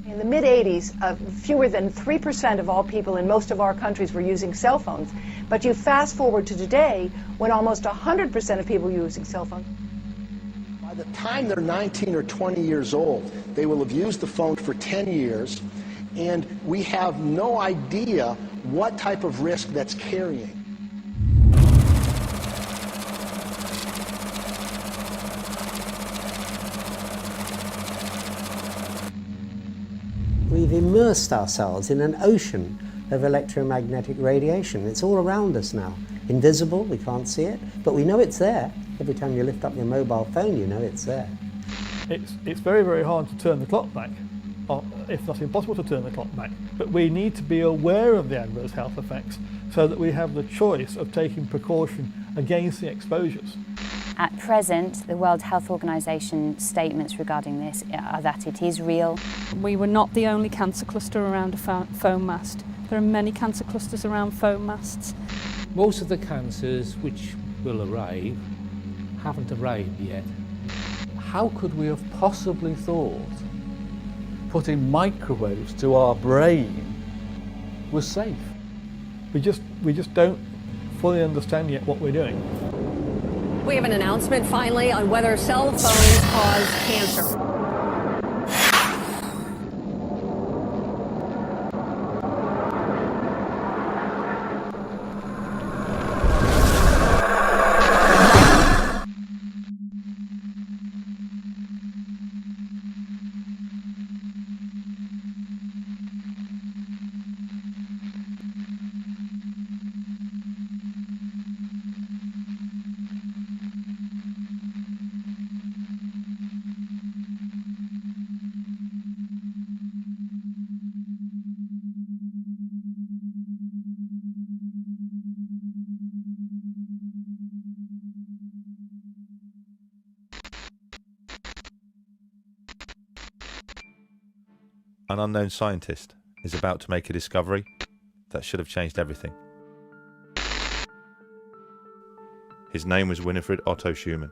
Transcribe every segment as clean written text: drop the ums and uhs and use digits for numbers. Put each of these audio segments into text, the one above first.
In the mid-'80s, fewer than 3% of all people in most of our countries were using cell phones. But you fast forward to today, when almost 100% of people are using cell phones. By the time they're 19 or 20 years old, they will have used the phone for 10 years, and we have no idea what type of risk that's carrying. We've immersed ourselves in an ocean of electromagnetic radiation. It's all around us now. Invisible, we can't see it, but we know it's there. Every time you lift up your mobile phone, you know it's there. It's very, very hard to turn the clock back, or if not impossible to turn the clock back. But we need to be aware of the adverse health effects so that we have the choice of taking precaution against the exposures. At present, the World Health Organization statements regarding this are that it is real. We were not the only cancer cluster around a foam mast. There are many cancer clusters around foam masts. Most of the cancers which will arrive haven't arrived yet. How could we have possibly thought putting microwaves to our brain was safe? We just don't fully understand yet what we're doing. We have an announcement finally on whether cell phones cause cancer. An unknown scientist is about to make a discovery that should have changed everything. His name was Winifred Otto Schumann.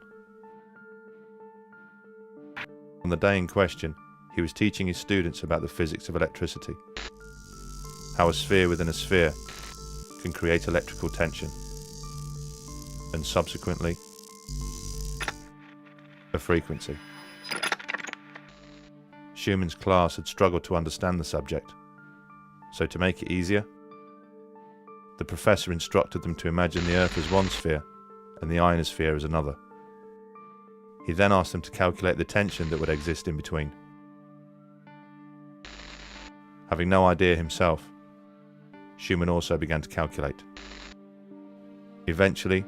On the day in question, he was teaching his students about the physics of electricity, how a sphere within a sphere can create electrical tension, and subsequently, a frequency. Schumann's class had struggled to understand the subject, so to make it easier, the professor instructed them to imagine the Earth as one sphere and the ionosphere as another. He then asked them to calculate the tension that would exist in between. Having no idea himself, Schumann also began to calculate. Eventually,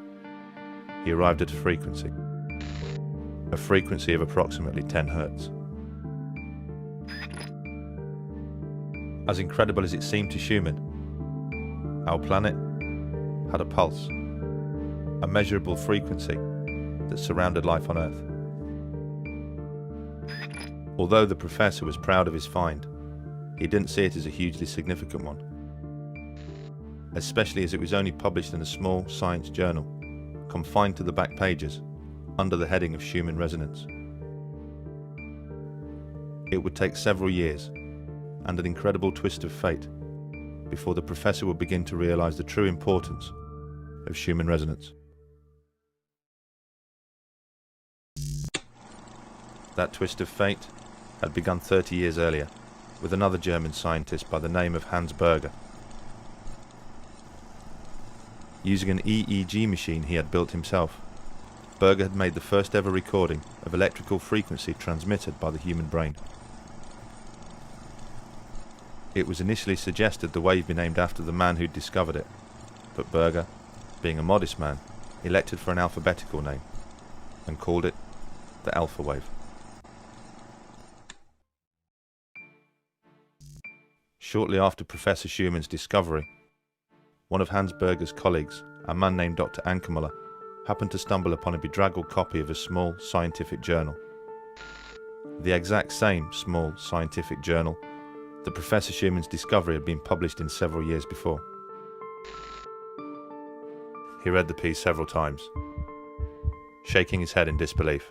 he arrived at a frequency of approximately 10 Hertz. As incredible as it seemed to Schumann, our planet had a pulse, a measurable frequency that surrounded life on Earth. Although the professor was proud of his find, he didn't see it as a hugely significant one, especially as it was only published in a small science journal, confined to the back pages, under the heading of Schumann resonance. It would take several years and an incredible twist of fate before the professor would begin to realize the true importance of Schumann resonance. That twist of fate had begun 30 years earlier with another German scientist by the name of Hans Berger. Using an EEG machine he had built himself, Berger had made the first ever recording of electrical frequency transmitted by the human brain. It was initially suggested the wave be named after the man who'd discovered it, but Berger, being a modest man, elected for an alphabetical name and called it the alpha wave. Shortly after Professor Schumann's discovery, one of Hans Berger's colleagues, a man named Dr. Ankermüller, happened to stumble upon a bedraggled copy of a small scientific journal. The exact same small scientific journal that Professor Schumann's discovery had been published in several years before. He read the piece several times, shaking his head in disbelief.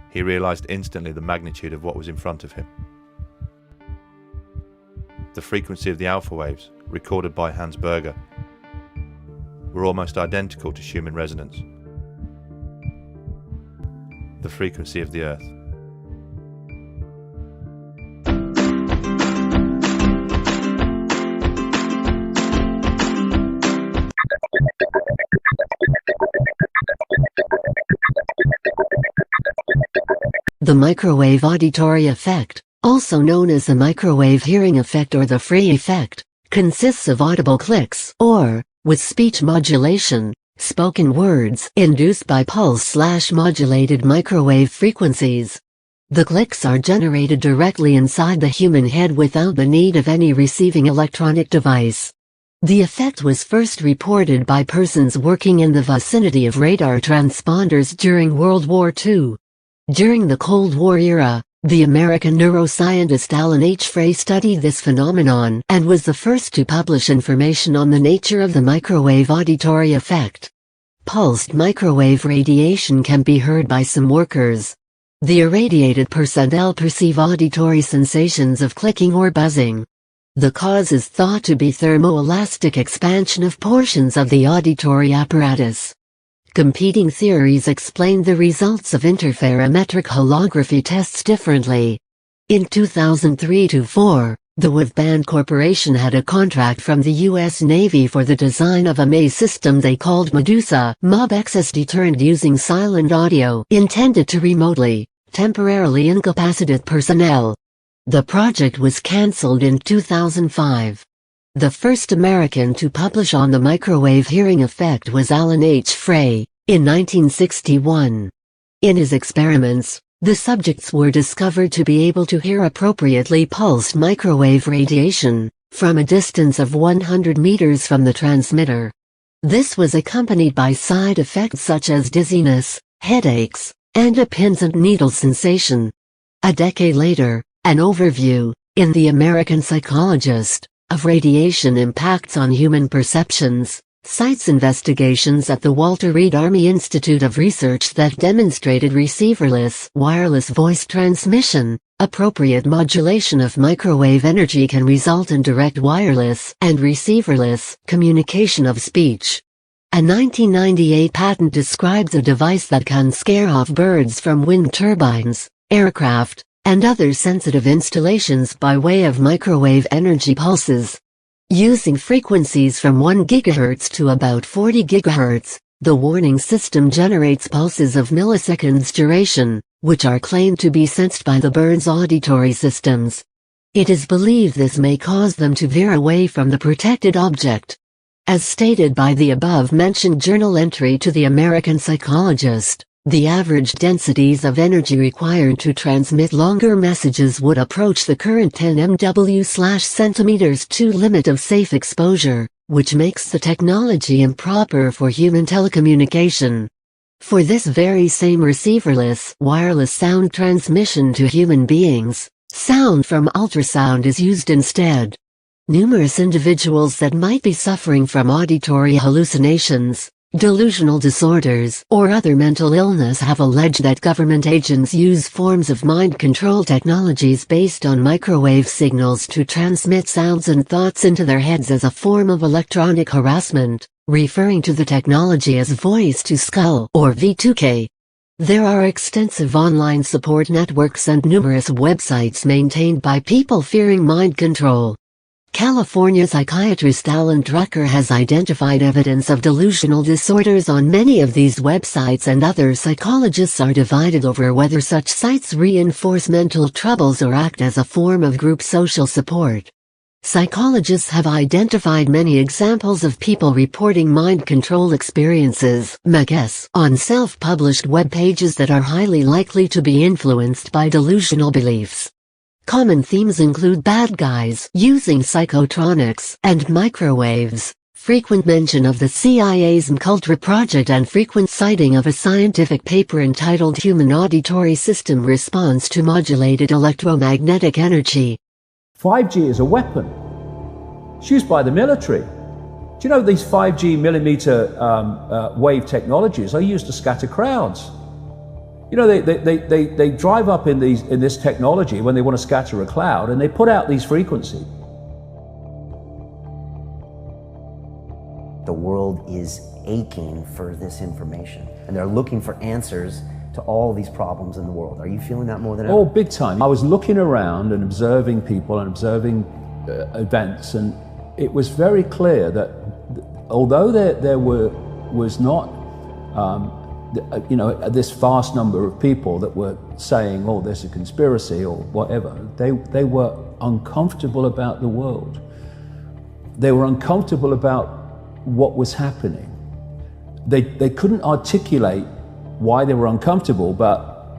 He realised instantly the magnitude of what was in front of him. The frequency of the alpha waves, recorded by Hans Berger, were almost identical to Schumann resonance. The frequency of the Earth. The microwave auditory effect, also known as the microwave hearing effect or the Frey effect, consists of audible clicks or, with speech modulation, spoken words induced by pulse/modulated microwave frequencies. The clicks are generated directly inside the human head without the need of any receiving electronic device. The effect was first reported by persons working in the vicinity of radar transponders during World War II. During the Cold War era, the American neuroscientist Alan H. Frey studied this phenomenon and was the first to publish information on the nature of the microwave auditory effect. Pulsed microwave radiation can be heard by some workers. The irradiated personnel perceive auditory sensations of clicking or buzzing. The cause is thought to be thermoelastic expansion of portions of the auditory apparatus. Competing theories explain the results of interferometric holography tests differently. In 2003-04, the Waveband Corporation had a contract from the U.S. Navy for the design of a maze system they called Medusa Mob Access Deterrent using silent audio intended to remotely, temporarily incapacitate personnel. The project was cancelled in 2005. The first American to publish on the microwave hearing effect was Alan H. Frey, in 1961. In his experiments, the subjects were discovered to be able to hear appropriately pulsed microwave radiation, from a distance of 100 meters from the transmitter. This was accompanied by side effects such as dizziness, headaches, and a pins and needles sensation. A decade later, an overview, in The American Psychologist, of radiation impacts on human perceptions, cites investigations at the Walter Reed Army Institute of Research that demonstrated receiverless wireless voice transmission. Appropriate modulation of microwave energy can result in direct wireless and receiverless communication of speech. A 1998 patent describes a device that can scare off birds from wind turbines, aircraft, and other sensitive installations by way of microwave energy pulses. Using frequencies from 1 GHz to about 40 GHz, the warning system generates pulses of milliseconds duration, which are claimed to be sensed by the bird's auditory systems. It is believed this may cause them to veer away from the protected object. As stated by the above-mentioned journal entry to the American Psychologist, the average densities of energy required to transmit longer messages would approach the current 10 MW/cm2 limit of safe exposure, which makes the technology improper for human telecommunication. For this very same receiverless wireless sound transmission to human beings, sound from ultrasound is used instead. Numerous individuals that might be suffering from auditory hallucinations, delusional disorders, or other mental illness have alleged that government agents use forms of mind control technologies based on microwave signals to transmit sounds and thoughts into their heads as a form of electronic harassment, referring to the technology as voice-to-skull or V2K. There are extensive online support networks and numerous websites maintained by people fearing mind control. California psychiatrist Alan Drucker has identified evidence of delusional disorders on many of these websites, and other psychologists are divided over whether such sites reinforce mental troubles or act as a form of group social support. Psychologists have identified many examples of people reporting mind control experiences on self-published web pages that are highly likely to be influenced by delusional beliefs. Common themes include bad guys using psychotronics and microwaves, frequent mention of the CIA's MKUltra project, and frequent citing of a scientific paper entitled Human Auditory System Response to Modulated Electromagnetic Energy. 5G is a weapon. It's used by the military Do you know these 5G millimeter wave technologies are used to scatter crowds? You know, they drive up in this technology when they want to scatter a cloud, and they put out these frequencies. The world is aching for this information, and they're looking for answers to all these problems in the world. Are you feeling that more than ever? Oh, big time. I was looking around and observing people and observing events, and it was very clear that although there was not you know, this vast number of people that were saying, oh, there's a conspiracy or whatever, they were uncomfortable about the world. They were uncomfortable about what was happening. They couldn't articulate why they were uncomfortable, but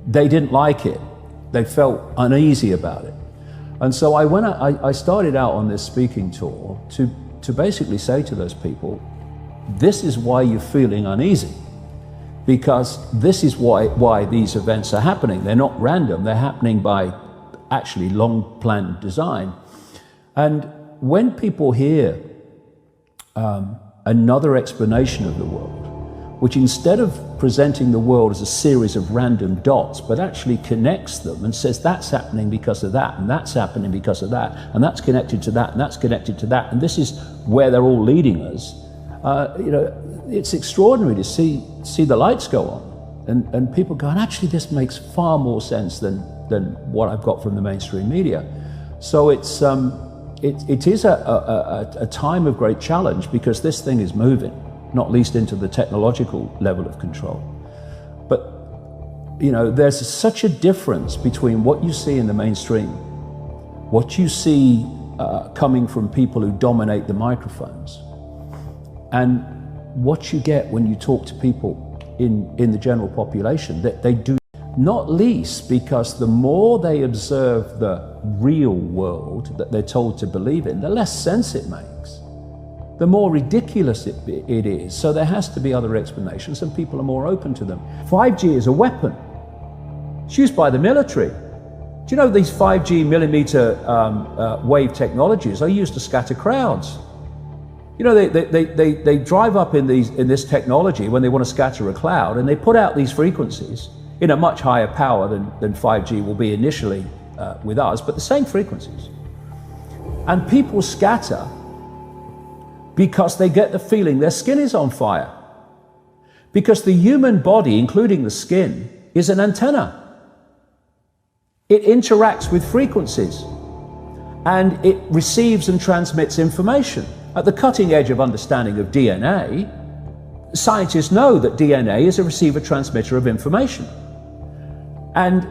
they didn't like it. They felt uneasy about it. And so I started out on this speaking tour to basically say to those people, this is why you're feeling uneasy, because this is why these events are happening. They're not random, they're happening by actually long planned design. And when people hear another explanation of the world, which instead of presenting the world as a series of random dots, but actually connects them and says that's happening because of that, and that's happening because of that, and that's connected to that, and that's connected to that, and this is where they're all leading us, you know, it's extraordinary to see the lights go on, and people go, and actually this makes far more sense than what I've got from the mainstream media. So it is a time of great challenge, because this thing is moving, not least into the technological level of control. But, you know, there's such a difference between what you see in the mainstream, what you see coming from people who dominate the microphones, and what you get when you talk to people in the general population, that they do, not least because the more they observe the real world that they're told to believe in, the less sense it makes, the more ridiculous it is. So there has to be other explanations, and people are more open to them. 5G is a weapon. It's used by the military. Do you know these 5G millimeter wave technologies are used to scatter crowds? You know, they drive up in this technology when they want to scatter a cloud, and they put out these frequencies in a much higher power than 5G will be initially with us, but the same frequencies. And people scatter because they get the feeling their skin is on fire. Because the human body, including the skin, is an antenna. It interacts with frequencies, and it receives and transmits information. At the cutting edge of understanding of DNA, scientists know that DNA is a receiver-transmitter of information. And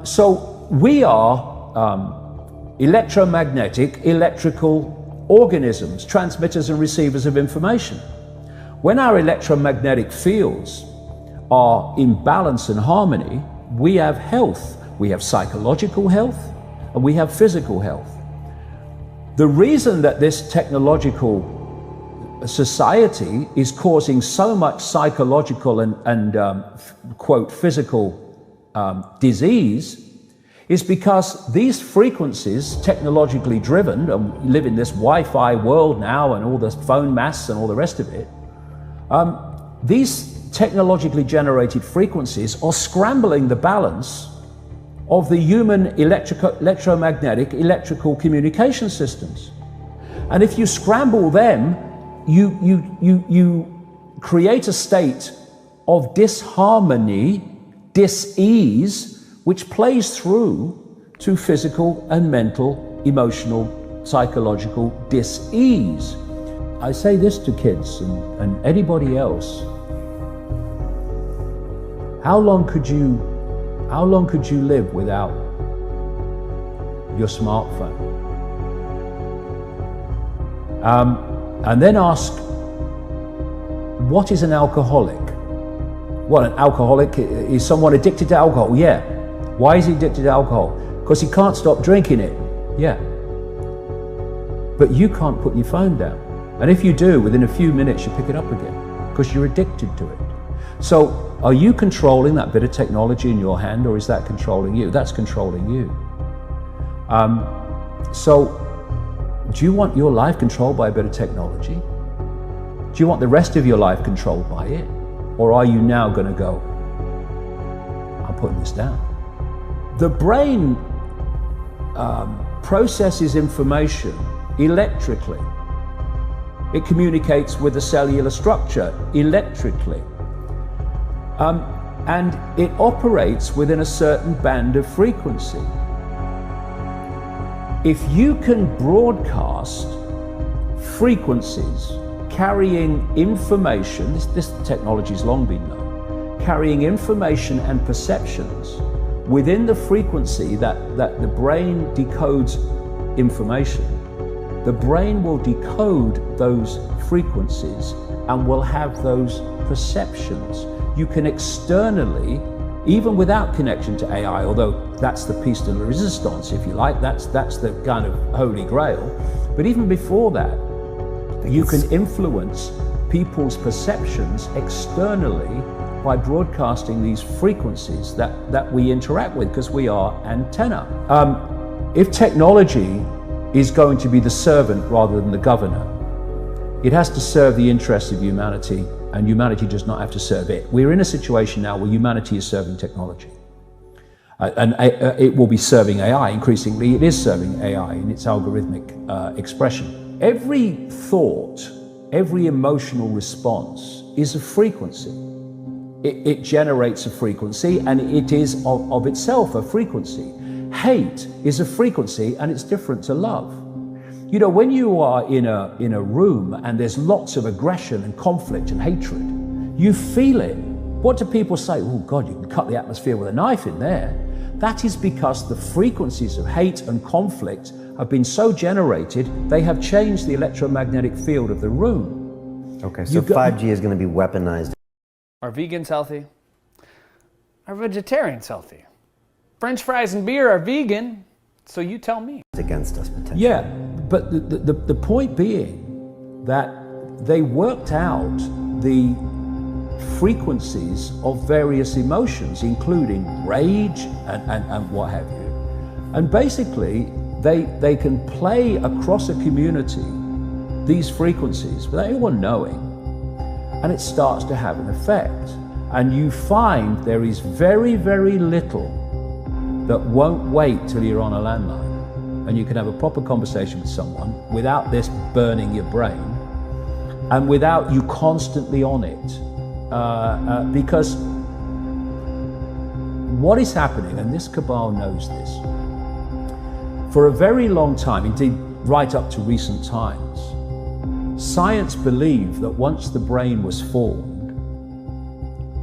so we are electromagnetic, electrical organisms, transmitters and receivers of information. When our electromagnetic fields are in balance and harmony, we have health. We have psychological health, and we have physical health. The reason that this technological society is causing so much psychological and quote, physical disease is because these frequencies, technologically driven, and we live in this Wi-Fi world now, and all the phone masts and all the rest of it, these technologically generated frequencies are scrambling the balance of the human electromagnetic electrical communication systems. And if you scramble them, you create a state of disharmony, dis-ease, which plays through to physical and mental, emotional, psychological dis-ease. I say this to kids and anybody else. How long could you live without your smartphone? And then ask, what is an alcoholic? What, an alcoholic is someone addicted to alcohol? Yeah. Why is he addicted to alcohol? Because he can't stop drinking it. Yeah. But you can't put your phone down. And if you do, within a few minutes you pick it up again, because you're addicted to it. So are you controlling that bit of technology in your hand, or is that controlling you? That's controlling you. So Do you want your life controlled by a bit of technology? Do you want the rest of your life controlled by it? Or are you now going to go, I'm putting this down? The brain processes information electrically. It communicates with the cellular structure electrically. And it operates within a certain band of frequency. If you can broadcast frequencies carrying information, this technology's long been known, carrying information and perceptions within the frequency that the brain decodes information, the brain will decode those frequencies and will have those perceptions. You can externally, even without connection to AI, although that's the piece de resistance, if you like, that's the kind of holy grail. But even before that, you can influence people's perceptions externally by broadcasting these frequencies that we interact with, because we are antenna. If technology is going to be the servant rather than the governor, it has to serve the interests of humanity, and humanity does not have to serve it. We're in a situation now where humanity is serving technology. And it will be serving AI. Increasingly, it is serving AI in its algorithmic expression. Every thought, every emotional response is a frequency. It generates a frequency, and it is of itself a frequency. Hate is a frequency, and it's different to love. You know, when you are in a room and there's lots of aggression and conflict and hatred, you feel it. What do people say? Oh God, you can cut the atmosphere with a knife in there. That is because the frequencies of hate and conflict have been so generated, they have changed the electromagnetic field of the room. Okay, so 5G is going to be weaponized. Are vegans healthy? Are vegetarians healthy? French fries and beer are vegan, so you tell me. It's against us potentially. Yeah, but the point being that they worked out the frequencies of various emotions, including rage and what have you. And basically, they can play across a community these frequencies without anyone knowing, and it starts to have an effect. And you find there is very, very little that won't wait till you're on a landline, and you can have a proper conversation with someone without this burning your brain and without you constantly on it. Because what is happening, and this cabal knows this, for a very long time, indeed right up to recent times, science believed that once the brain was formed,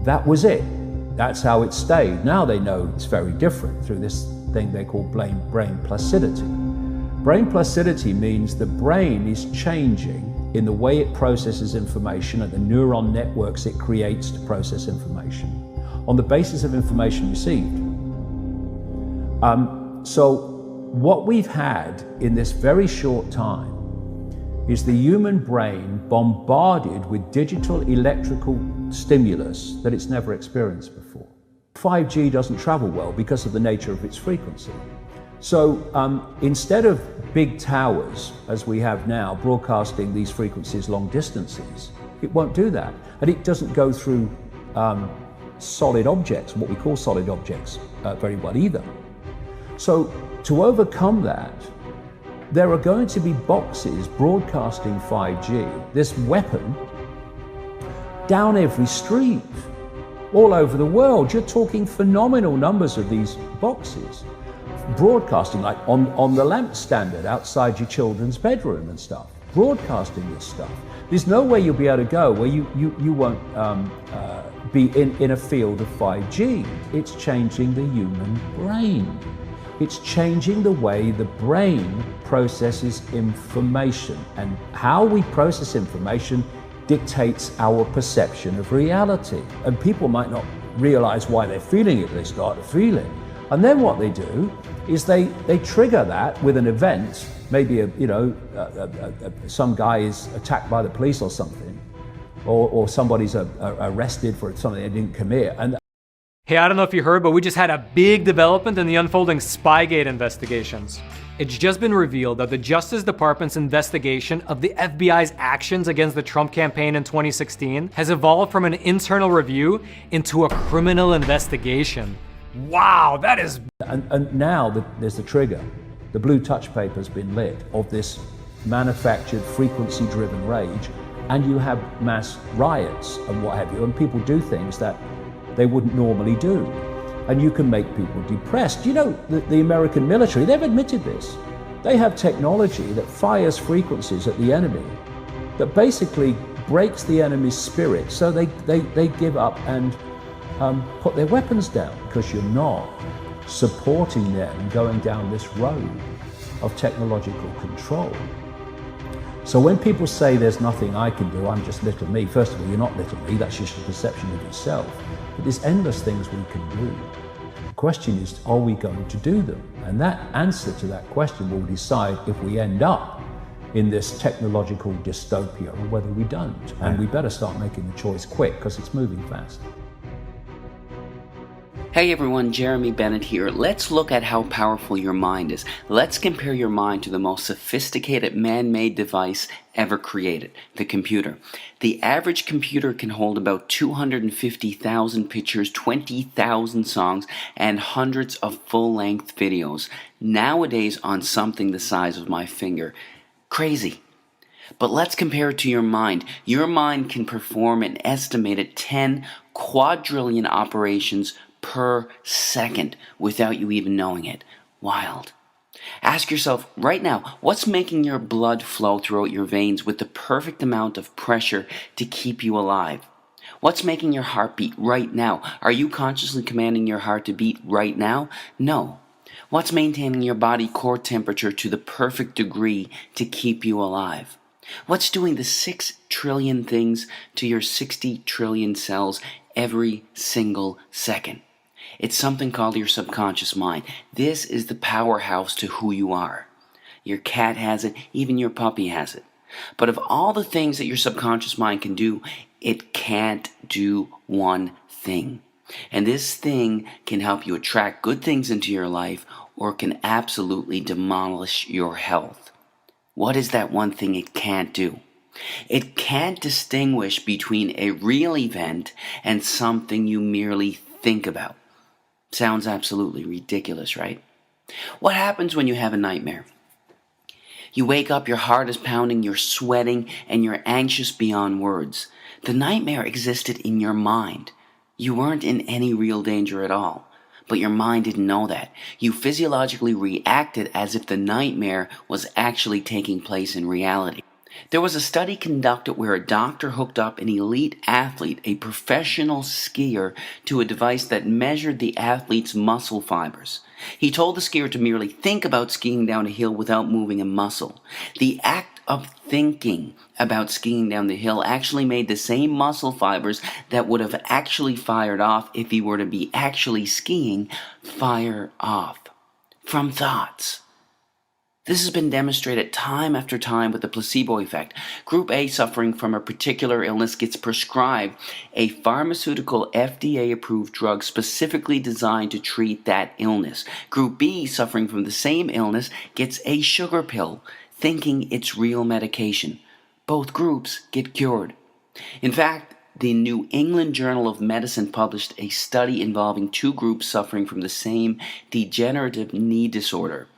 that was it. That's how it stayed. Now they know it's very different through this thing they call brain placidity. Brain placidity means the brain is changing in the way it processes information and the neuron networks it creates to process information on the basis of information received. So what we've had in this very short time is the human brain bombarded with digital electrical stimulus that it's never experienced before. 5G doesn't travel well because of the nature of its frequency. So instead of big towers, as we have now, broadcasting these frequencies long distances, it won't do that. And it doesn't go through solid objects, what we call solid objects, very well either. So to overcome that, there are going to be boxes broadcasting 5G, this weapon, down every street, all over the world. You're talking phenomenal numbers of these boxes, broadcasting like on the lamp standard outside your children's bedroom and stuff, broadcasting this stuff. There's no way you'll be able to go where you won't be in a field of 5G. It's changing the human brain. It's changing the way the brain processes information, and how we process information dictates our perception of reality. And people might not realize why they're feeling it, they start to feel it. And then what they do is they trigger that with an event, maybe some guy is attacked by the police or something, or somebody's arrested for something they didn't commit. And hey, I don't know if you heard, but we just had a big development in the unfolding Spygate investigations. It's just been revealed that the Justice Department's investigation of the FBI's actions against the Trump campaign in 2016 has evolved from an internal review into a criminal investigation. Wow, that is... And now there's the trigger. The blue touch paper's been lit of this manufactured, frequency-driven rage, and you have mass riots and what have you, and people do things that they wouldn't normally do. And you can make people depressed. You know, the American military, they've admitted this. They have technology that fires frequencies at the enemy that basically breaks the enemy's spirit, so they give up and put their weapons down, because you're not supporting them going down this road of technological control. So when people say there's nothing I can do, I'm just little me, first of all, you're not little me, that's just a perception of yourself. But there's endless things we can do. The question is, are we going to do them? And that answer to that question will decide if we end up in this technological dystopia or whether we don't. And we better start making the choice quick, because it's moving fast. Hey everyone, Jeremy Bennett here. Let's look at how powerful your mind is. Let's compare your mind to the most sophisticated man-made device ever created, the computer. The average computer can hold about 250,000 pictures, 20,000 songs, and hundreds of full-length videos, nowadays on something the size of my finger. Crazy. But let's compare it to your mind. Your mind can perform an estimated 10 quadrillion operations per second without you even knowing it. Wild. Ask yourself right now, what's making your blood flow throughout your veins with the perfect amount of pressure to keep you alive? What's making your heart beat right now? Are you consciously commanding your heart to beat right now? No. What's maintaining your body core temperature to the perfect degree to keep you alive? What's doing the 6 trillion things to your 60 trillion cells every single second? It's something called your subconscious mind. This is the powerhouse to who you are. Your cat has it, even your puppy has it. But of all the things that your subconscious mind can do, it can't do one thing. And this thing can help you attract good things into your life, or can absolutely demolish your health. What is that one thing it can't do? It can't distinguish between a real event and something you merely think about. Sounds absolutely ridiculous, right? What happens when you have a nightmare? You wake up, your heart is pounding, you're sweating, and you're anxious beyond words. The nightmare existed in your mind. You weren't in any real danger at all, but your mind didn't know that. You physiologically reacted as if the nightmare was actually taking place in reality. There was a study conducted where a doctor hooked up an elite athlete, a professional skier, to a device that measured the athlete's muscle fibers. He told the skier to merely think about skiing down a hill without moving a muscle. The act of thinking about skiing down the hill actually made the same muscle fibers that would have actually fired off if he were to be actually skiing fire off from thoughts. This has been demonstrated time after time with the placebo effect. Group A suffering from a particular illness gets prescribed a pharmaceutical FDA-approved drug specifically designed to treat that illness. Group B suffering from the same illness gets a sugar pill, thinking it's real medication. Both groups get cured. In fact, the New England Journal of Medicine published a study involving 2 groups suffering from the same degenerative knee disorder.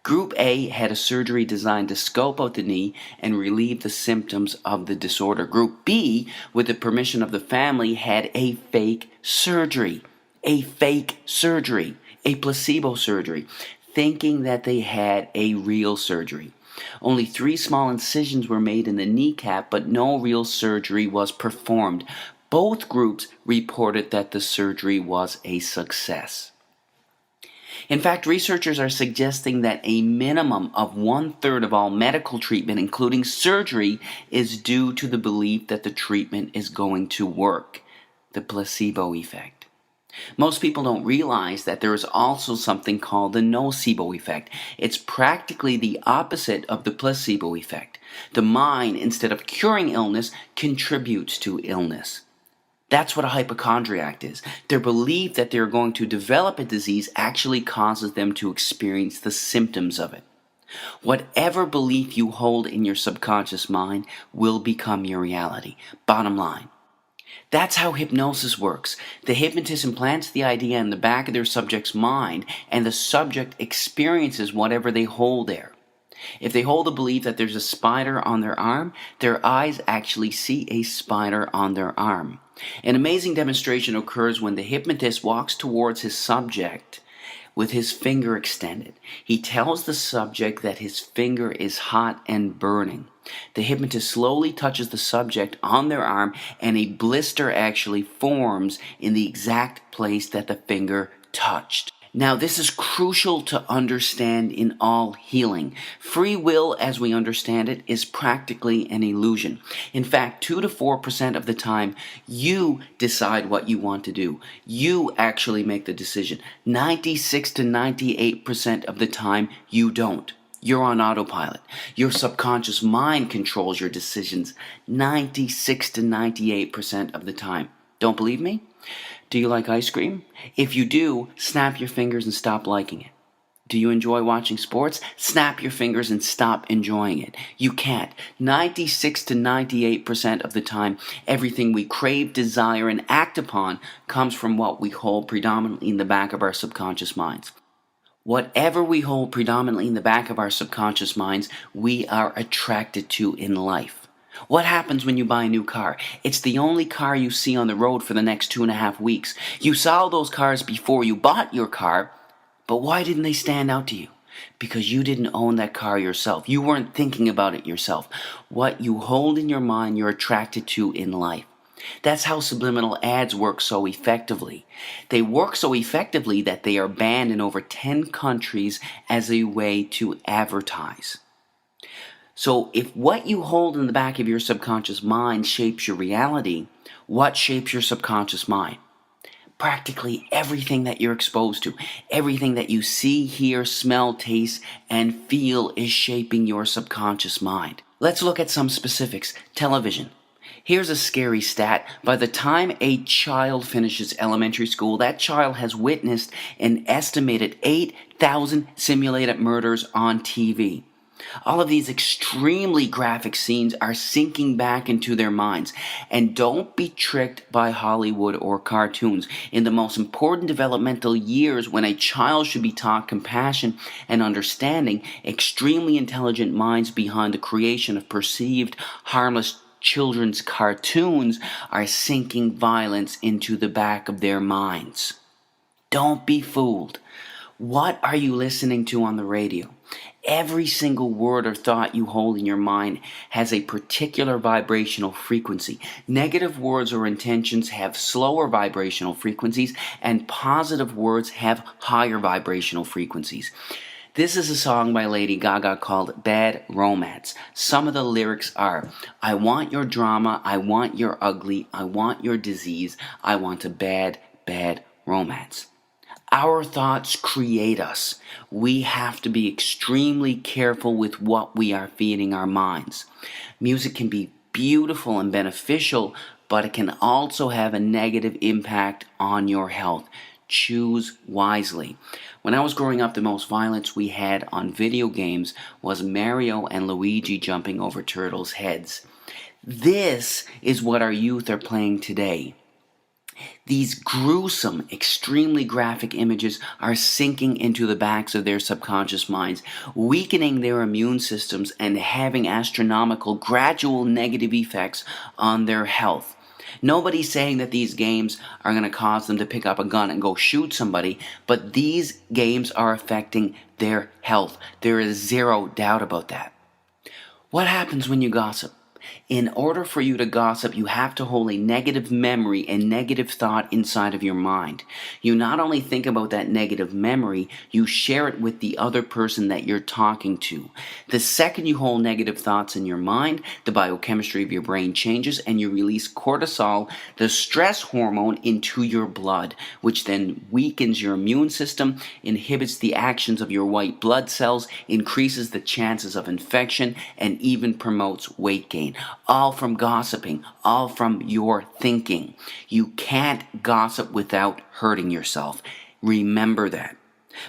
Group A had a surgery designed to scope out the knee and relieve the symptoms of the disorder. Group B, with the permission of the family, had a fake surgery, a placebo surgery, thinking that they had a real surgery. Only 3 small incisions were made in the kneecap, but no real surgery was performed. Both groups reported that the surgery was a success. In fact, researchers are suggesting that a minimum of 1/3 of all medical treatment, including surgery, is due to the belief that the treatment is going to work, the placebo effect. Most people don't realize that there is also something called the nocebo effect. It's practically the opposite of the placebo effect. The mind, instead of curing illness, contributes to illness. That's what a hypochondriac is. Their belief that they're going to develop a disease actually causes them to experience the symptoms of it. Whatever belief you hold in your subconscious mind will become your reality. Bottom line. That's how hypnosis works. The hypnotist implants the idea in the back of their subject's mind, and the subject experiences whatever they hold there. If they hold the belief that there's a spider on their arm, their eyes actually see a spider on their arm. An amazing demonstration occurs when the hypnotist walks towards his subject with his finger extended. He tells the subject that his finger is hot and burning. The hypnotist slowly touches the subject on their arm, and a blister actually forms in the exact place that the finger touched. Now, this is crucial to understand in all healing. Free will, as we understand it, is practically an illusion. In fact, 2 to 4% of the time, you decide what you want to do. You actually make the decision. 96 to 98% of the time, you don't. You're on autopilot. Your subconscious mind controls your decisions 96 to 98% of the time. Don't believe me? Do you like ice cream? If you do, snap your fingers and stop liking it. Do you enjoy watching sports? Snap your fingers and stop enjoying it. You can't. 96 to 98% of the time, everything we crave, desire, and act upon comes from what we hold predominantly in the back of our subconscious minds. Whatever we hold predominantly in the back of our subconscious minds, we are attracted to in life. What happens when you buy a new car? It's the only car you see on the road for the next 2.5 weeks. You saw those cars before you bought your car, but why didn't they stand out to you? Because you didn't own that car yourself. You weren't thinking about it yourself. What you hold in your mind, you're attracted to in life. That's how subliminal ads work so effectively. They work so effectively that they are banned in over 10 countries as a way to advertise. So if what you hold in the back of your subconscious mind shapes your reality, what shapes your subconscious mind? Practically everything that you're exposed to, everything that you see, hear, smell, taste, and feel is shaping your subconscious mind. Let's look at some specifics. Television. Here's a scary stat. By the time a child finishes elementary school, that child has witnessed an estimated 8,000 simulated murders on TV. All of these extremely graphic scenes are sinking back into their minds. And don't be tricked by Hollywood or cartoons. In the most important developmental years, when a child should be taught compassion and understanding, extremely intelligent minds behind the creation of perceived harmless children's cartoons are sinking violence into the back of their minds. Don't be fooled. What are you listening to on the radio? Every single word or thought you hold in your mind has a particular vibrational frequency. Negative words or intentions have slower vibrational frequencies, and positive words have higher vibrational frequencies. This is a song by Lady Gaga called Bad Romance. Some of the lyrics are, I want your drama, I want your ugly, I want your disease, I want a bad, bad romance. Our thoughts create us. We have to be extremely careful with what we are feeding our minds. Music can be beautiful and beneficial, but it can also have a negative impact on your health. Choose wisely. When I was growing up, the most violence we had on video games was Mario and Luigi jumping over turtles' heads. This is what our youth are playing today. These gruesome, extremely graphic images are sinking into the backs of their subconscious minds, weakening their immune systems and having astronomical, gradual negative effects on their health. Nobody's saying that these games are going to cause them to pick up a gun and go shoot somebody, but these games are affecting their health. There is zero doubt about that. What happens when you gossip? In order for you to gossip, you have to hold a negative memory and negative thought inside of your mind. You not only think about that negative memory, you share it with the other person that you're talking to. The second you hold negative thoughts in your mind, the biochemistry of your brain changes and you release cortisol, the stress hormone, into your blood, which then weakens your immune system, inhibits the actions of your white blood cells, increases the chances of infection, and even promotes weight gain. All from gossiping, all from your thinking. You can't gossip without hurting yourself. Remember that.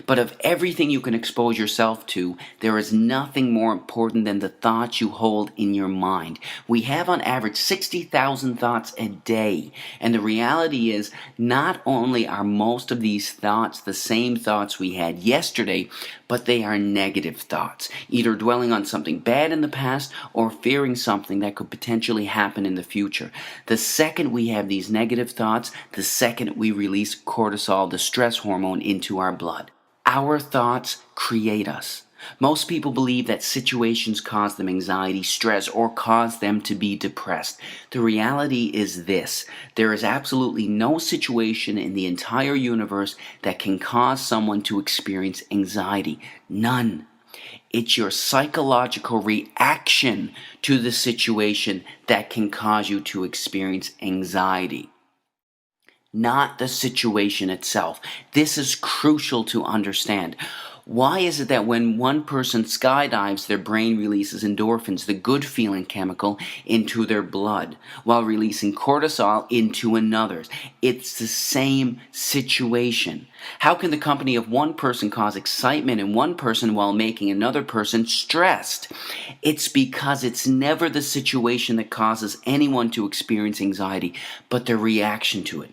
But of everything you can expose yourself to, there is nothing more important than the thoughts you hold in your mind. We have on average 60,000 thoughts a day. And the reality is, not only are most of these thoughts the same thoughts we had yesterday, but they are negative thoughts, either dwelling on something bad in the past or fearing something that could potentially happen in the future. The second we have these negative thoughts, the second we release cortisol, the stress hormone, into our blood. Our thoughts create us. Most people believe that situations cause them anxiety, stress, or cause them to be depressed. The reality is this: there is absolutely no situation in the entire universe that can cause someone to experience anxiety. None. It's your psychological reaction to the situation that can cause you to experience anxiety, not the situation itself. This is crucial to understand. Why is it that when one person skydives, their brain releases endorphins, the good feeling chemical, into their blood, while releasing cortisol into another's? It's the same situation. How can the company of one person cause excitement in one person while making another person stressed? It's because it's never the situation that causes anyone to experience anxiety, but their reaction to it.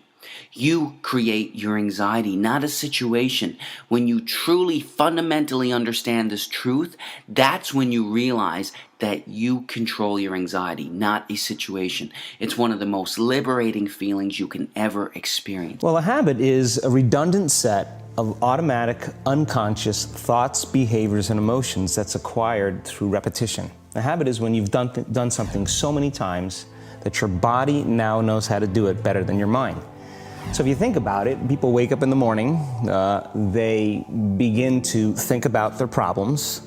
You create your anxiety, not a situation. When you truly fundamentally understand this truth, that's when you realize that you control your anxiety, not a situation. It's one of the most liberating feelings you can ever experience. Well, a habit is a redundant set of automatic, unconscious thoughts, behaviors, and emotions that's acquired through repetition. A habit is when you've done something so many times that your body now knows how to do it better than your mind. So if you think about it, people wake up in the morning, they begin to think about their problems.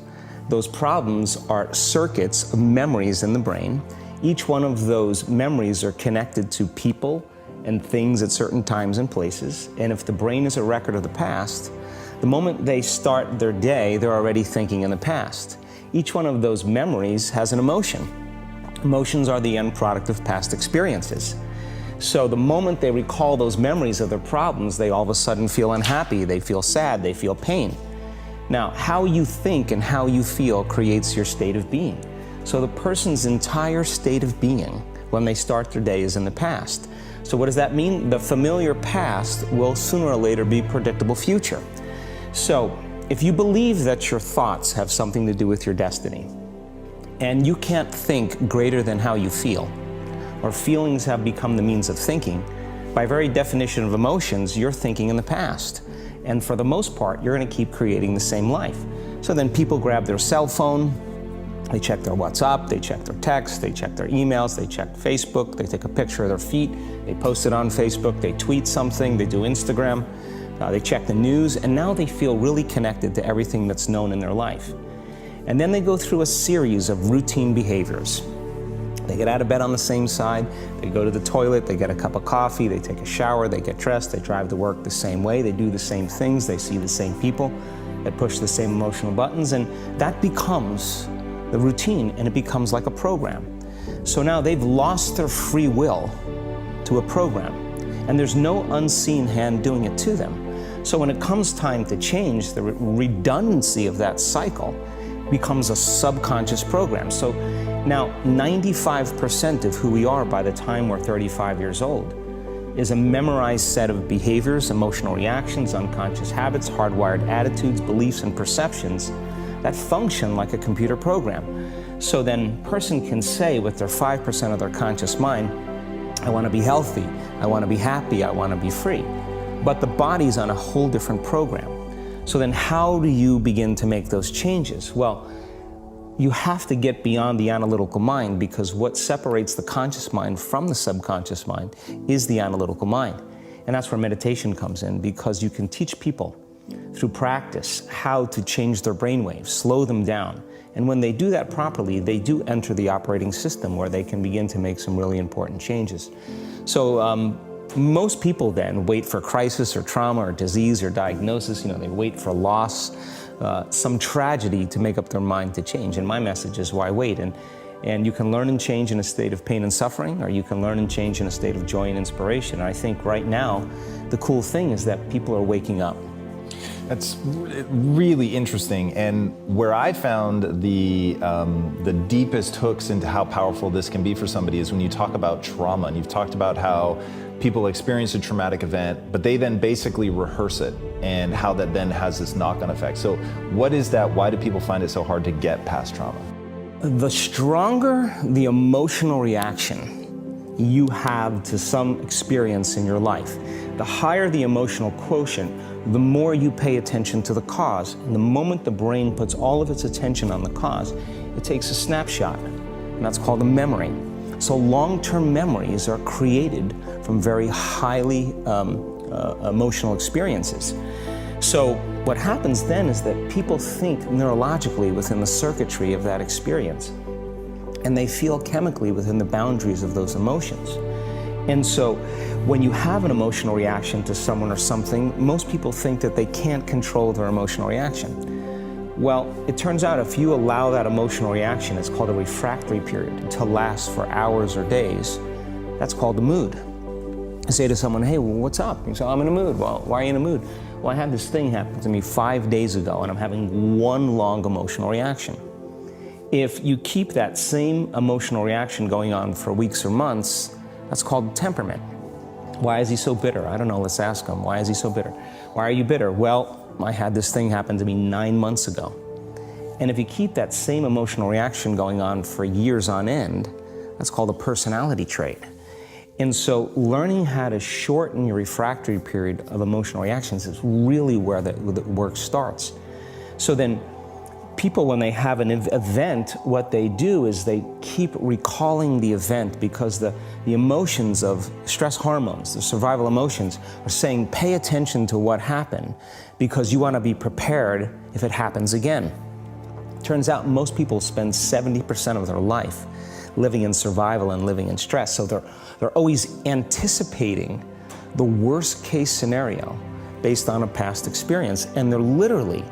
Those problems are circuits of memories in the brain. Each one of those memories are connected to people and things at certain times and places. And if the brain is a record of the past, the moment they start their day, they're already thinking in the past. Each one of those memories has an emotion. Emotions are the end product of past experiences. So the moment they recall those memories of their problems, they all of a sudden feel unhappy, they feel sad, they feel pain. Now, how you think and how you feel creates your state of being. So the person's entire state of being when they start their day is in the past. So what does that mean? The familiar past will sooner or later be predictable future. So if you believe that your thoughts have something to do with your destiny, and you can't think greater than how you feel, or feelings have become the means of thinking, by very definition of emotions, you're thinking in the past. And for the most part, you're going to keep creating the same life. So then people grab their cell phone, they check their WhatsApp, they check their text, they check their emails, they check Facebook, they take a picture of their feet, they post it on Facebook, they tweet something, they do Instagram, they check the news, and now they feel really connected to everything that's known in their life. And then they go through a series of routine behaviors. They get out of bed on the same side, they go to the toilet, they get a cup of coffee, they take a shower, they get dressed, they drive to work the same way, they do the same things, they see the same people, they push the same emotional buttons, and that becomes the routine, and it becomes like a program. So now they've lost their free will to a program, and there's no unseen hand doing it to them. So when it comes time to change, the redundancy of that cycle becomes a subconscious program. So now 95% of who we are by the time we're 35 years old is a memorized set of behaviors, emotional reactions, unconscious habits, hardwired attitudes, beliefs, and perceptions that function like a computer program. So then a person can say with their 5% of their conscious mind, I want to be healthy, I want to be happy, I want to be free. But the body's on a whole different program. So then how do you begin to make those changes? Well, you have to get beyond the analytical mind, because what separates the conscious mind from the subconscious mind is the analytical mind. And that's where meditation comes in, because you can teach people through practice how to change their brainwaves, slow them down. And when they do that properly, they do enter the operating system where they can begin to make some really important changes. So most people then wait for crisis or trauma or disease or diagnosis. They wait for loss, some tragedy to make up their mind to change. And my message is, why wait? And you can learn and change in a state of pain and suffering, or you can learn and change in a state of joy and inspiration. And I think right now, the cool thing is that people are waking up. That's really interesting, and where I found the deepest hooks into how powerful this can be for somebody is when you talk about trauma, and you've talked about how people experience a traumatic event, but they then basically rehearse it, and how that then has this knock-on effect. So what is that? Why do people find it so hard to get past trauma? The stronger the emotional reaction you have to some experience in your life, the higher the emotional quotient, the more you pay attention to the cause. And the moment the brain puts all of its attention on the cause, it takes a snapshot, and that's called a memory. So long-term memories are created from very highly emotional experiences. So what happens then is that people think neurologically within the circuitry of that experience, and they feel chemically within the boundaries of those emotions. And so when you have an emotional reaction to someone or something, most people think that they can't control their emotional reaction. Well, it turns out if you allow that emotional reaction, it's called a refractory period, to last for hours or days, that's called the mood. I say to someone, hey, well, what's up? You say, I'm in a mood. Well, why are you in a mood? Well, I had this thing happen to me 5 days ago, and I'm having one long emotional reaction. If you keep that same emotional reaction going on for weeks or months, that's called temperament. Why is he so bitter? I don't know, let's ask him. Why is he so bitter? Why are you bitter? Well, I had this thing happen to me 9 months ago. And if you keep that same emotional reaction going on for years on end, that's called a personality trait. And so learning how to shorten your refractory period of emotional reactions is really where the work starts. So then people, when they have an event, what they do is they keep recalling the event because the emotions of stress hormones, the survival emotions, are saying pay attention to what happened because you want to be prepared if it happens again. Turns out most people spend 70% of their life living in survival and living in stress, so they're always anticipating the worst case scenario based on a past experience, and they're literally,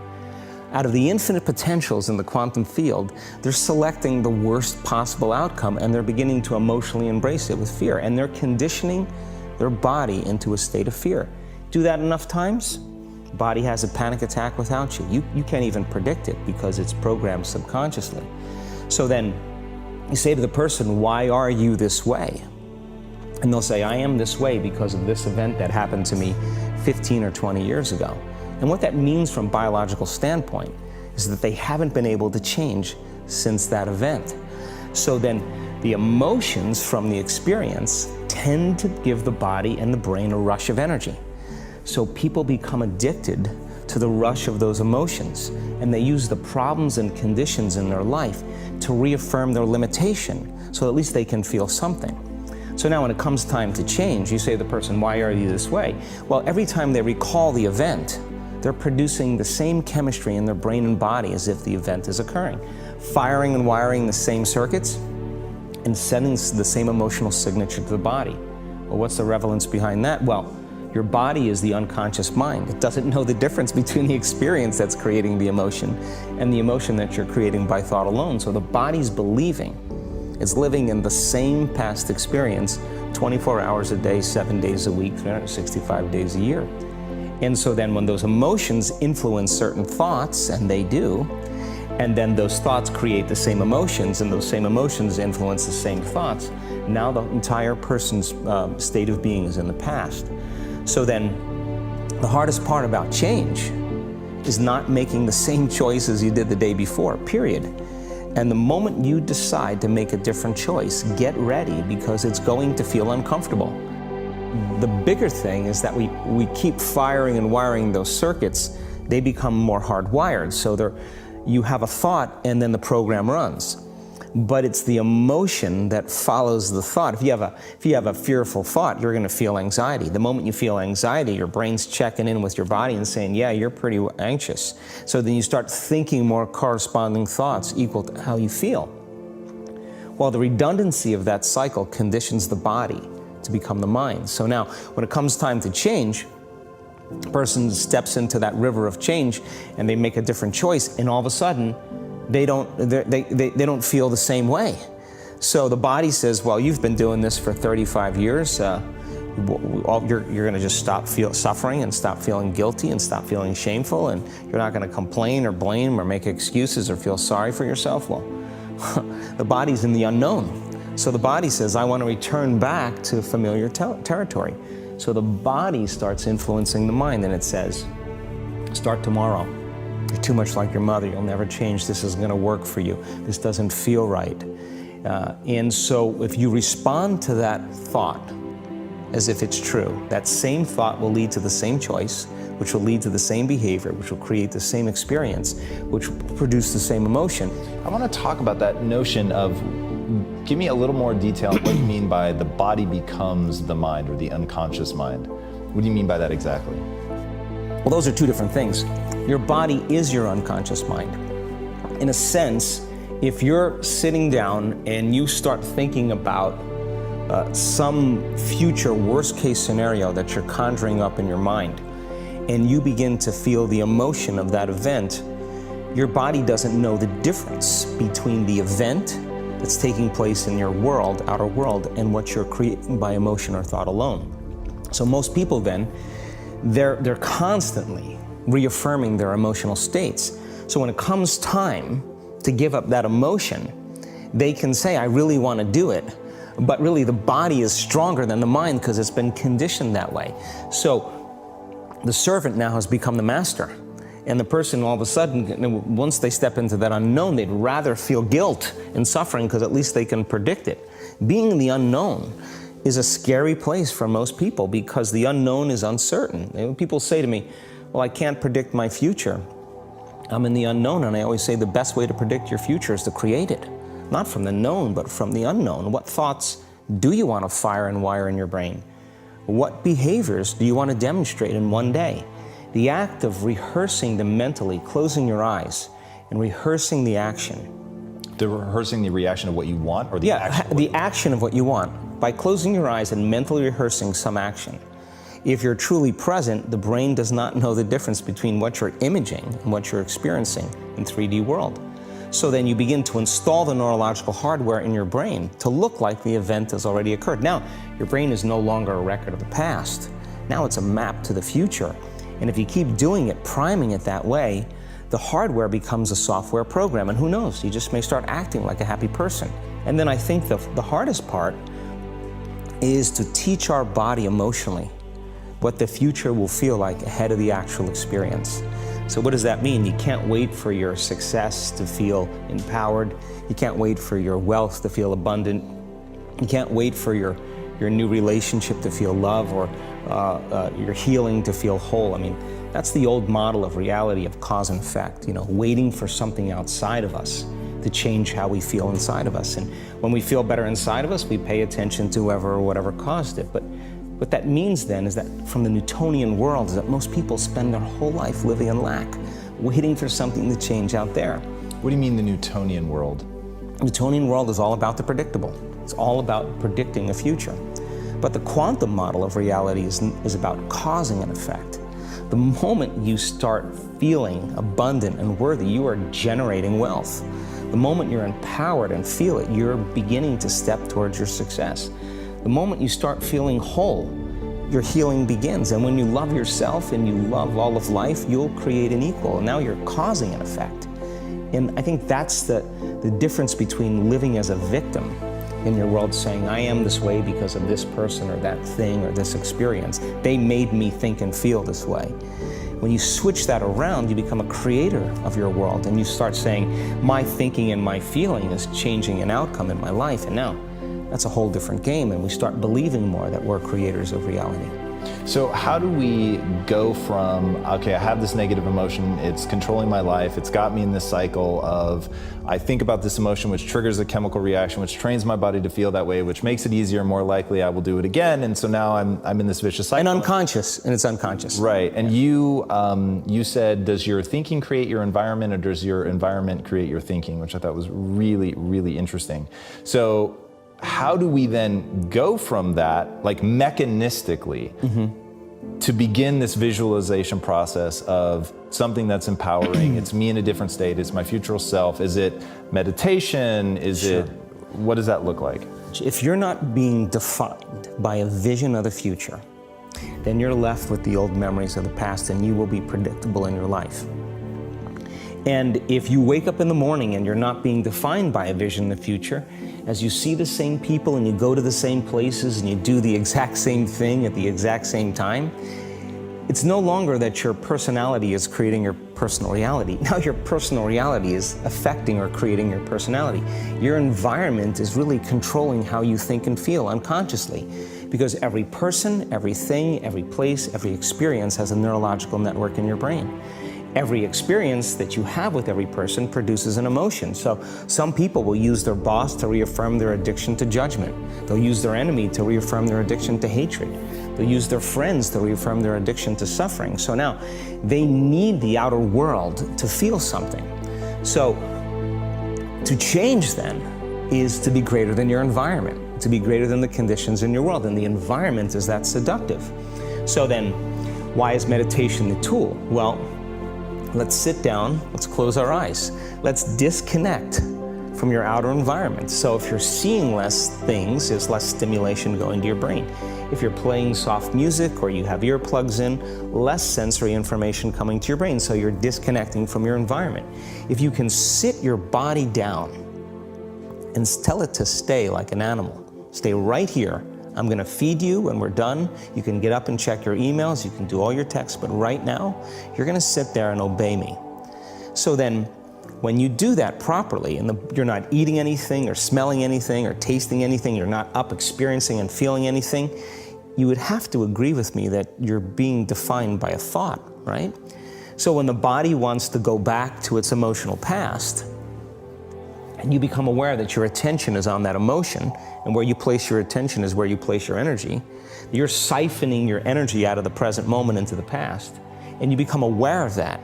out of the infinite potentials in the quantum field, they're selecting the worst possible outcome, and they're beginning to emotionally embrace it with fear, and they're conditioning their body into a state of fear. Do that enough times, body has a panic attack without you. You can't even predict it because it's programmed subconsciously. So then you say to the person, why are you this way? And they'll say, I am this way because of this event that happened to me 15 or 20 years ago. And what that means from a biological standpoint is that they haven't been able to change since that event. So then the emotions from the experience tend to give the body and the brain a rush of energy. So people become addicted to the rush of those emotions, and they use the problems and conditions in their life to reaffirm their limitation, so at least they can feel something. So now when it comes time to change, you say to the person, why are you this way? Well, every time they recall the event, they're producing the same chemistry in their brain and body as if the event is occurring, firing and wiring the same circuits and sending the same emotional signature to the body. Well, what's the relevance behind that? Well, your body is the unconscious mind. It doesn't know the difference between the experience that's creating the emotion and the emotion that you're creating by thought alone. So the body's believing it's living in the same past experience 24 hours a day, 7 days a week, 365 days a year. And so then when those emotions influence certain thoughts, and they do, and then those thoughts create the same emotions, and those same emotions influence the same thoughts, now the entire person's state of being is in the past. So then the hardest part about change is not making the same choices you did the day before, period. And the moment you decide to make a different choice, get ready because it's going to feel uncomfortable. The bigger thing is that we keep firing and wiring those circuits, they become more hardwired. So you have a thought and then the program runs. But it's the emotion that follows the thought. If you have a fearful thought, you're going to feel anxiety. The moment you feel anxiety, your brain's checking in with your body and saying, yeah, you're pretty anxious. So then you start thinking more corresponding thoughts equal to how you feel. Well, the redundancy of that cycle conditions the body to become the mind. So now, when it comes time to change, a person steps into that river of change and they make a different choice, and all of a sudden, they don't feel the same way. So the body says, well, you've been doing this for 35 years. You're going to just stop suffering and stop feeling guilty and stop feeling shameful, and you're not going to complain or blame or make excuses or feel sorry for yourself. Well, the body's in the unknown. So the body says, I want to return back to familiar territory. So the body starts influencing the mind, and it says, start tomorrow. You're too much like your mother. You'll never change. This isn't going to work for you. This doesn't feel right. And so if you respond to that thought as if it's true, that same thought will lead to the same choice, which will lead to the same behavior, which will create the same experience, which will produce the same emotion. I want to talk about that notion of, give me a little more detail on what you mean by the body becomes the mind, or the unconscious mind. What do you mean by that exactly? Well, those are two different things. Your body is your unconscious mind. In a sense, if you're sitting down and you start thinking about some future worst-case scenario that you're conjuring up in your mind, and you begin to feel the emotion of that event, your body doesn't know the difference between the event that's taking place in your world, outer world, and what you're creating by emotion or thought alone. So most people then, they're constantly reaffirming their emotional states. So when it comes time to give up that emotion, they can say, I really want to do it, but really the body is stronger than the mind because it's been conditioned that way. So the servant now has become the master. And the person all of a sudden, once they step into that unknown, they'd rather feel guilt and suffering because at least they can predict it. Being in the unknown is a scary place for most people because the unknown is uncertain. And people say to me, well, I can't predict my future. I'm in the unknown, and I always say the best way to predict your future is to create it. Not from the known, but from the unknown. What thoughts do you want to fire and wire in your brain? What behaviors do you want to demonstrate in one day? The act of rehearsing them mentally, closing your eyes, and rehearsing the action. The rehearsing the reaction of what you want, or the action? The action of what you want. By closing your eyes and mentally rehearsing some action. If you're truly present, the brain does not know the difference between what you're imaging and what you're experiencing in 3D world. So then you begin to install the neurological hardware in your brain to look like the event has already occurred. Now, your brain is no longer a record of the past. Now it's a map to the future. And if you keep doing it, priming it that way, the hardware becomes a software program. And who knows, you just may start acting like a happy person. And then I think the hardest part is to teach our body emotionally what the future will feel like ahead of the actual experience. So what does that mean? You can't wait for your success to feel empowered. You can't wait for your wealth to feel abundant. You can't wait for your new relationship to feel love, or your healing to feel whole. I mean, that's the old model of reality, of cause and effect, waiting for something outside of us to change how we feel inside of us. And when we feel better inside of us, we pay attention to whoever or whatever caused it. But what that means then is that from the Newtonian world is that most people spend their whole life living in lack, waiting for something to change out there. What do you mean the Newtonian world? The Newtonian world is all about the predictable. It's all about predicting the future. But the quantum model of reality is about causing an effect. The moment you start feeling abundant and worthy, you are generating wealth. The moment you're empowered and feel it, you're beginning to step towards your success. The moment you start feeling whole, your healing begins. And when you love yourself and you love all of life, you'll create an equal. And now you're causing an effect. And I think that's the difference between living as a victim in your world, saying, I am this way because of this person or that thing or this experience. They made me think and feel this way. When you switch that around, you become a creator of your world, and you start saying, my thinking and my feeling is changing an outcome in my life. And now, that's a whole different game, and we start believing more that we're creators of reality. So how do we go from, okay, I have this negative emotion, it's controlling my life, it's got me in this cycle of, I think about this emotion, which triggers a chemical reaction, which trains my body to feel that way, which makes it easier, more likely I will do it again, and so now I'm in this vicious cycle. And unconscious, and it's unconscious. Right, and you said, does your thinking create your environment, or does your environment create your thinking, which I thought was really, really interesting. So how do we then go from that, like mechanistically, to begin this visualization process of something that's empowering? It's me in a different state, it's my future self. Is it meditation? Is it, what does that look like? message. If you're not being defined by a vision of the future, then you're left with the old memories of the past, and you will be predictable in your life. And if you wake up in the morning and you're not being defined by a vision of the future, as you see the same people and you go to the same places and you do the exact same thing at the exact same time, it's no longer that your personality is creating your personal reality. Now your personal reality is affecting or creating your personality. Your environment is really controlling how you think and feel unconsciously, because every person, everything, every place, every experience has a neurological network in your brain. Every experience that you have with every person produces an emotion. So some people will use their boss to reaffirm their addiction to judgment. They'll use their enemy to reaffirm their addiction to hatred. They'll use their friends to reaffirm their addiction to suffering. So now they need the outer world to feel something. So to change then is to be greater than your environment, to be greater than the conditions in your world. And the environment is that seductive. So then why is meditation the tool? Well, let's sit down, let's close our eyes. Let's disconnect from your outer environment. So if you're seeing less things, there's less stimulation going to your brain. If you're playing soft music or you have earplugs in, less sensory information coming to your brain, so you're disconnecting from your environment. If you can sit your body down and tell it to stay like an animal, stay right here. I'm going to feed you when we're done. You can get up and check your emails, you can do all your texts, but right now, you're going to sit there and obey me. So then, when you do that properly, and you're not eating anything or smelling anything or tasting anything, you're not up experiencing and feeling anything, you would have to agree with me that you're being defined by a thought, right? So when the body wants to go back to its emotional past, and you become aware that your attention is on that emotion, and where you place your attention is where you place your energy, you're siphoning your energy out of the present moment into the past, and you become aware of that.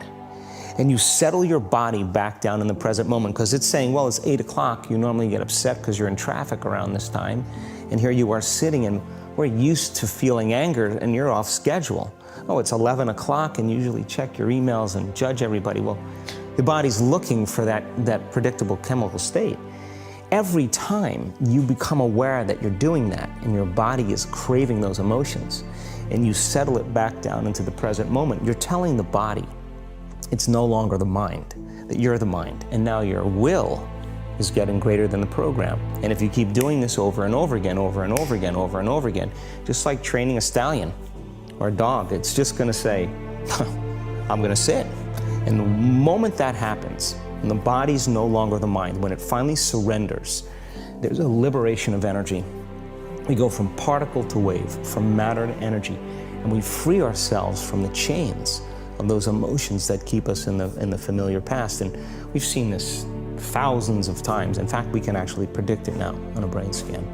And you settle your body back down in the present moment, because it's saying, well, it's 8 o'clock, you normally get upset because you're in traffic around this time, and here you are sitting, and we're used to feeling anger, and you're off schedule. Oh, it's 11 o'clock, and you usually check your emails and judge everybody. Well, the body's looking for that predictable chemical state. Every time you become aware that you're doing that and your body is craving those emotions and you settle it back down into the present moment, you're telling the body it's no longer the mind, that you're the mind, and now your will is getting greater than the program. And if you keep doing this over and over again, over and over again, over and over again, just like training a stallion or a dog, it's just going to say, I'm going to sit. And the moment that happens, and the body's no longer the mind, when it finally surrenders, there's a liberation of energy. We go from particle to wave, from matter to energy, and we free ourselves from the chains of those emotions that keep us in the familiar past. And we've seen this thousands of times. In fact, we can actually predict it now on a brain scan.